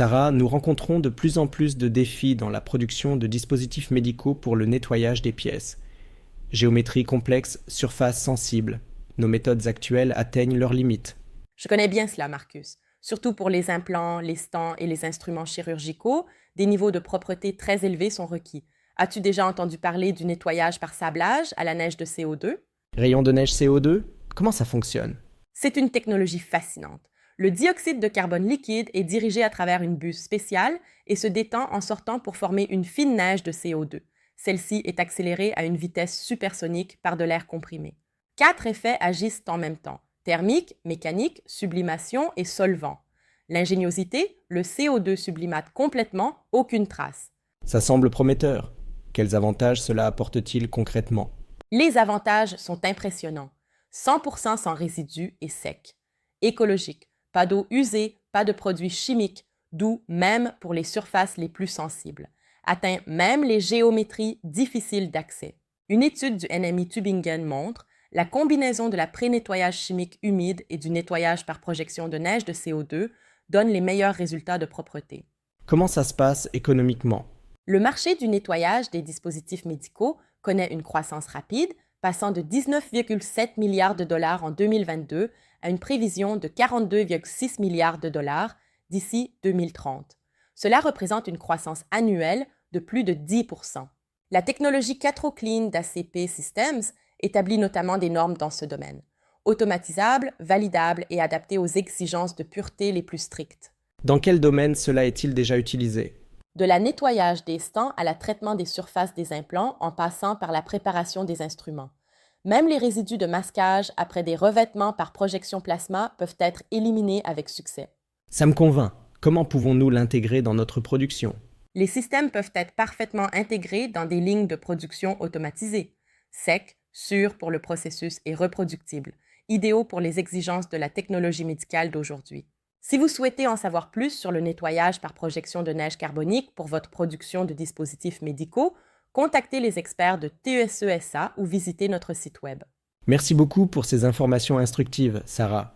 Sarah, nous rencontrons de plus en plus de défis dans la production de dispositifs médicaux pour le nettoyage des pièces. Géométrie complexe, surface sensible. Nos méthodes actuelles atteignent leurs limites. Je connais bien cela, Marcus. Surtout pour les implants, les stents et les instruments chirurgicaux, des niveaux de propreté très élevés sont requis. As-tu déjà entendu parler du nettoyage par sablage à la neige de CO2? Rayon de neige CO2? Comment ça fonctionne? C'est une technologie fascinante. Le dioxyde de carbone liquide est dirigé à travers une buse spéciale et se détend en sortant pour former une fine neige de CO2. Celle-ci est accélérée à une vitesse supersonique par de l'air comprimé. 4 effets agissent en même temps: thermique, mécanique, sublimation et solvant. L'ingéniosité, le CO2 sublimate complètement, aucune trace. Ça semble prometteur. Quels avantages cela apporte-t-il concrètement? Les avantages sont impressionnants. 100% sans résidus et sec. Écologique. Pas d'eau usée, pas de produits chimiques, doux même pour les surfaces les plus sensibles. Atteint même les géométries difficiles d'accès. Une étude du NMI Tübingen montre la combinaison de la pré-nettoyage chimique humide et du nettoyage par projection de neige de CO2 donne les meilleurs résultats de propreté. Comment ça se passe économiquement? Le marché du nettoyage des dispositifs médicaux connaît une croissance rapide, passant de 19,7 milliards de dollars en 2022 à une prévision de 42,6 milliards de dollars d'ici 2030. Cela représente une croissance annuelle de plus de 10%. La technologie CatroClean d'ACP Systems établit notamment des normes dans ce domaine, automatisables, validables et adaptées aux exigences de pureté les plus strictes. Dans quel domaine cela est-il déjà utilisé? De la nettoyage des stents à la traitement des surfaces des implants en passant par la préparation des instruments. Même les résidus de masquage après des revêtements par projection plasma peuvent être éliminés avec succès. Ça me convainc. Comment pouvons-nous l'intégrer dans notre production? Les systèmes peuvent être parfaitement intégrés dans des lignes de production automatisées, secs, sûrs pour le processus et reproductibles, idéaux pour les exigences de la technologie médicale d'aujourd'hui. Si vous souhaitez en savoir plus sur le nettoyage par projection de neige carbonique pour votre production de dispositifs médicaux, contactez les experts de TESE SA ou visitez notre site web. Merci beaucoup pour ces informations instructives, Sarah.